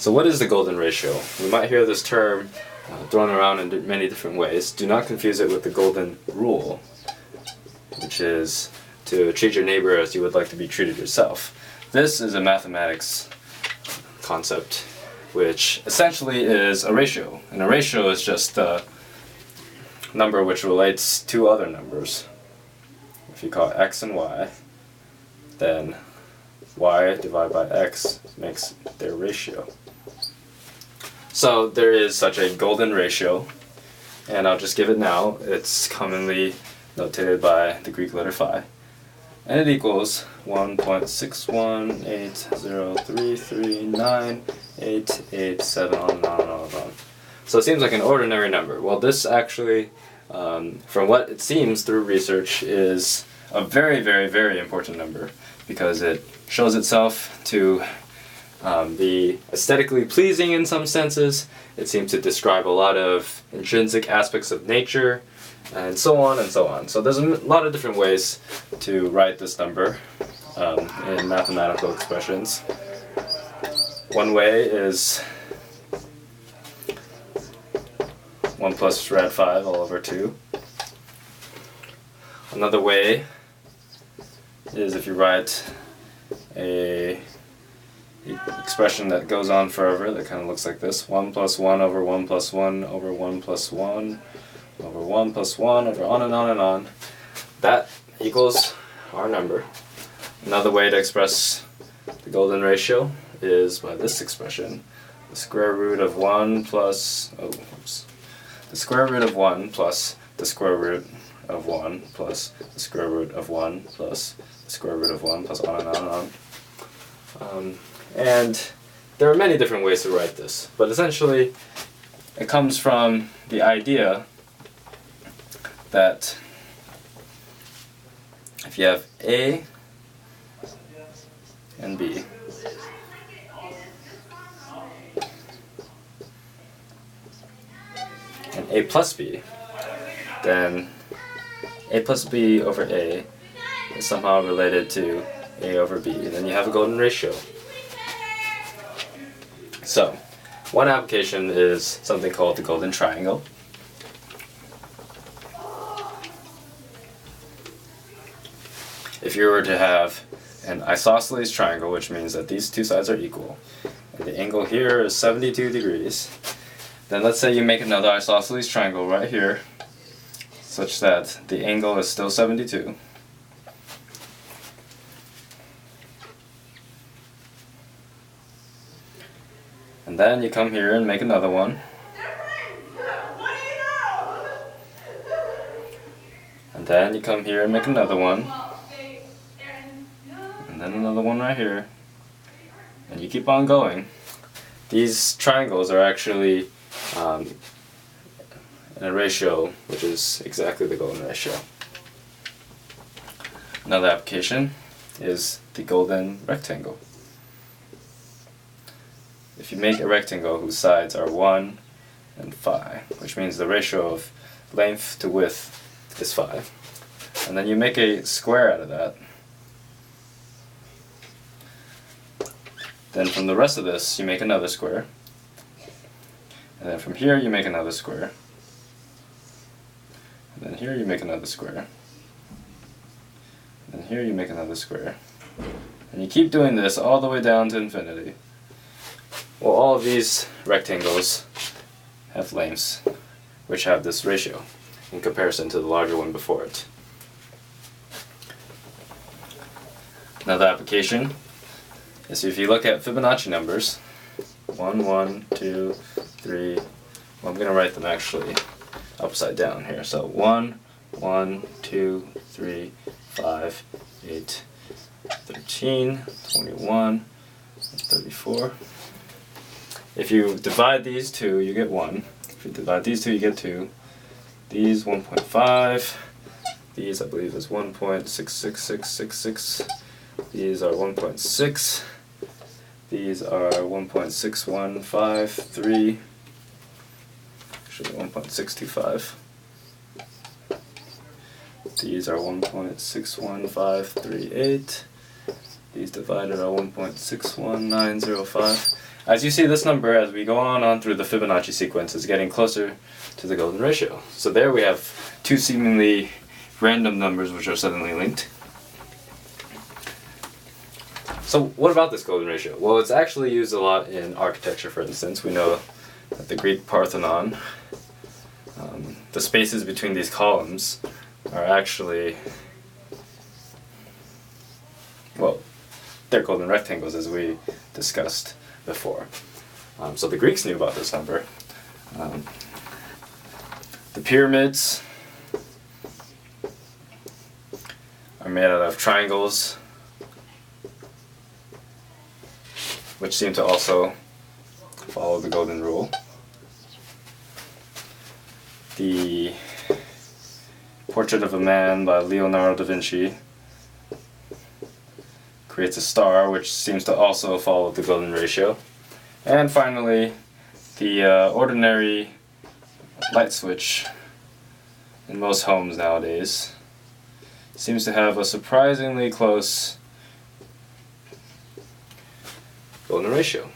So what is the golden ratio? You might hear this term thrown around in many different ways. Do not confuse it with the golden rule, which is to treat your neighbor as you would like to be treated yourself. This is a mathematics concept, which essentially is a ratio. And a ratio is just a number which relates to other numbers. If you call it x and y, then y divided by x makes their ratio. So there is such a golden ratio, and I'll just give it now. It's commonly notated by the Greek letter phi, and it equals 1.61803398887 on and on and on and on. So it seems like an ordinary number. Well, this actually, from what it seems through research, is a very, very, very important number, because it shows itself to be aesthetically pleasing in some senses. It seems to describe a lot of intrinsic aspects of nature, and so on and so on. So there's a lot of different ways to write this number in mathematical expressions. One way is 1 plus rad 5 all over 2. Another way is if you write a expression that goes on forever, that kind of looks like this: 1 plus 1 over 1 plus 1 over 1 plus 1 over 1 plus 1 over on and on and on. That equals our number. Another way to express the golden ratio is by this expression: the square root of 1 plus, the square root of 1 plus the square root of 1 plus the square root of 1 plus the square root of 1 plus on and on and on. And there are many different ways to write this, but essentially it comes from the idea that if you have A and B, and A plus B, then A plus B over A is somehow related to A over B, and then you have a golden ratio. So, one application is something called the golden triangle. If you were to have an isosceles triangle, which means that these two sides are equal, and the angle here is 72 degrees, then let's say you make another isosceles triangle right here, such that the angle is still 72. And then you come here and make another one. And then you come here and make another one. And then another one right here. And you keep on going. These triangles are actually in a ratio which is exactly the golden ratio. Another application is the golden rectangle. If you make a rectangle whose sides are 1 and phi, which means the ratio of length to width is 5, and then you make a square out of that, then from the rest of this you make another square, and then from here you make another square, and then here you make another square, and then here you make another square, and you keep doing this all the way down to infinity. Well, all of these rectangles have lengths which have this ratio in comparison to the larger one before it. Another application is if you look at Fibonacci numbers, 1, 1, 2, 3, well, I'm going to write them actually upside down here. So 1, 1, 2, 3, 5, 8, 13, 21, 34. If you divide these two, you get 1. If you divide these two, you get 2. These 1.5. These, I believe, is 1.66666. These are 1.6. These are 1.6153. Actually, 1.625. These are 1.61538. These divided are 1.61905. As you see, this number, as we go on through the Fibonacci sequence, is getting closer to the golden ratio. So there we have two seemingly random numbers which are suddenly linked. So what about this golden ratio? Well, it's actually used a lot in architecture, for instance. We know that the Greek Parthenon, the spaces between these columns are actually, well, they're golden rectangles, as we discussed before. So the Greeks knew about this number. The pyramids are made out of triangles, which seem to also follow the golden rule. The Portrait of a Man by Leonardo da Vinci creates a star, which seems to also follow the golden ratio. And finally, the ordinary light switch in most homes nowadays seems to have a surprisingly close golden ratio.